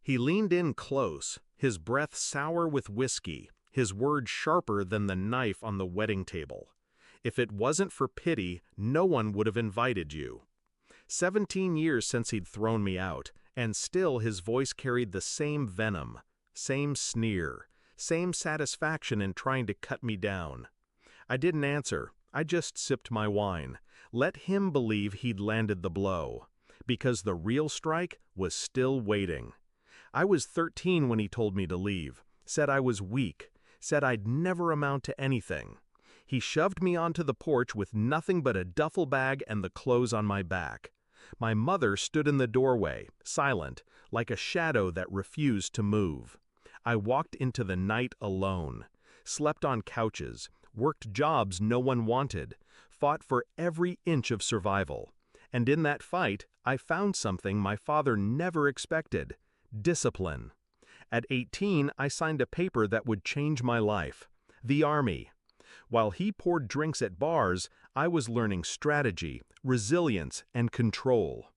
He leaned in close, his breath sour with whiskey, his words sharper than the knife on the wedding table. If it wasn't for pity, no one would have invited you. 17 years since he'd thrown me out, and still his voice carried the same venom, same sneer, same satisfaction in trying to cut me down. I didn't answer, I just sipped my wine. Let him believe he'd landed the blow, because the real strike was still waiting. I was 13 when he told me to leave, said I was weak, said I'd never amount to anything. He shoved me onto the porch with nothing but a duffel bag and the clothes on my back. My mother stood in the doorway, silent, like a shadow that refused to move. I walked into the night alone, slept on couches, worked jobs no one wanted, fought for every inch of survival. And in that fight, I found something my father never expected: discipline. At 18, I signed a paper that would change my life: the Army. While he poured drinks at bars, I was learning strategy, resilience, and control.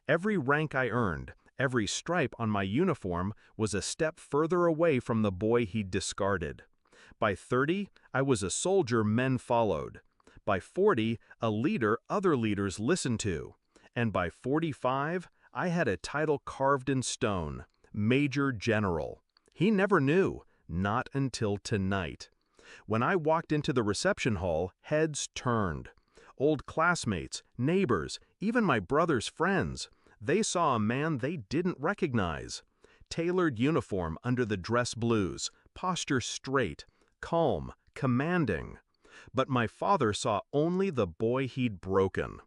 Every rank I earned, every stripe on my uniform was a step further away from the boy he'd discarded. By 30, I was a soldier men followed. By 40, a leader other leaders listened to. And by 45, I had a title carved in stone: Major General. He never knew, not until tonight. When I walked into the reception hall, heads turned. Old classmates, neighbors, even my brother's friends, they saw a man they didn't recognize. Tailored uniform under the dress blues, posture straight, calm, commanding. But my father saw only the boy he'd broken.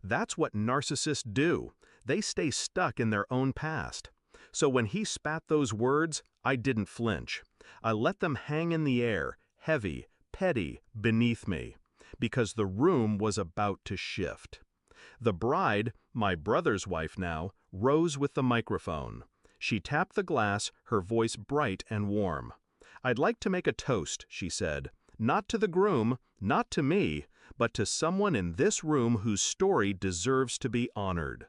That's what narcissists do. They stay stuck in their own past. So when he spat those words, I didn't flinch. I let them hang in the air, heavy, petty, beneath me, because the room was about to shift. The bride, my brother's wife now, rose with the microphone. She tapped the glass, her voice bright and warm. "I'd like to make a toast," she said. "Not to the groom, not to me, but to someone in this room whose story deserves to be honored."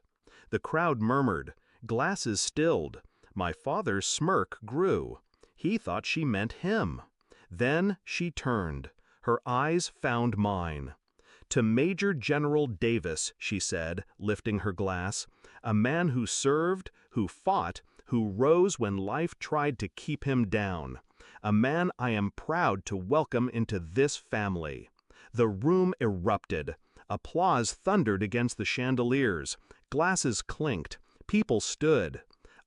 The crowd murmured. Glasses stilled. My father's smirk grew. He thought she meant him. Then she turned. Her eyes found mine. "To Major General Davis," she said, lifting her glass, "a man who served, who fought, who rose when life tried to keep him down. A man I am proud to welcome into this family." The room erupted. Applause thundered against the chandeliers. Glasses clinked. People stood.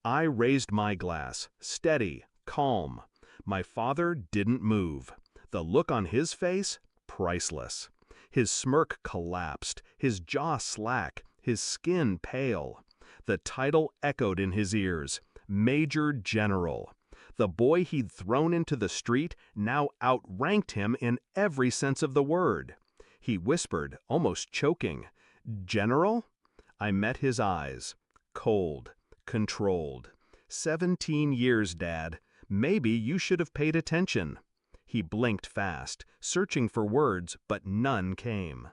I raised my glass, steady, calm. My father didn't move. The look on his face, priceless. His smirk collapsed, his jaw slack, his skin pale. The title echoed in his ears: Major General. The boy he'd thrown into the street now outranked him in every sense of the word. He whispered, almost choking, "General?" I met his eyes. Cold, controlled. 17 years, Dad. Maybe you should have paid attention. He blinked fast, searching for words, but none came.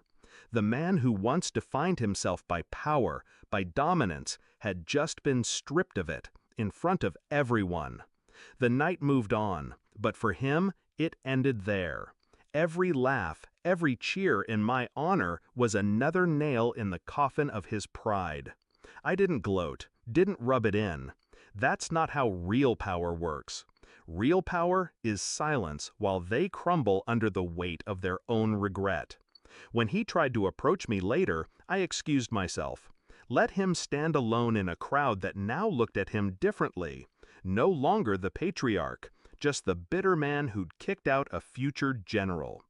The man who once defined himself by power, by dominance, had just been stripped of it, in front of everyone. The night moved on, but for him, it ended there. Every laugh, every cheer in my honor was another nail in the coffin of his pride. I didn't gloat, didn't rub it in. That's not how real power works. Real power is silence while they crumble under the weight of their own regret. When he tried to approach me later, I excused myself. Let him stand alone in a crowd that now looked at him differently. No longer the patriarch, just the bitter man who'd kicked out a future general.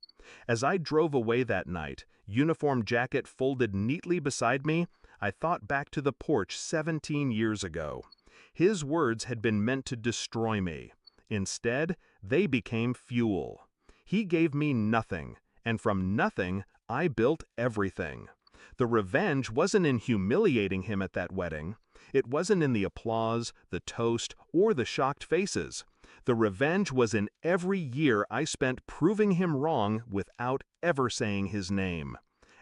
As I drove away that night, uniform jacket folded neatly beside me, I thought back to the porch 17 years ago. His words had been meant to destroy me. Instead, they became fuel. He gave me nothing, and from nothing, I built everything. The revenge wasn't in humiliating him at that wedding. It wasn't in the applause, the toast, or the shocked faces. The revenge was in every year I spent proving him wrong without ever saying his name.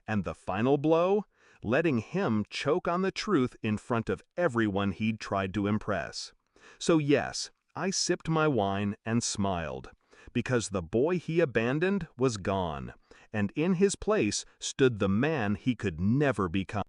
And the final blow? Letting him choke on the truth in front of everyone he'd tried to impress. So yes, I sipped my wine and smiled, because the boy he abandoned was gone, and in his place stood the man he could never become.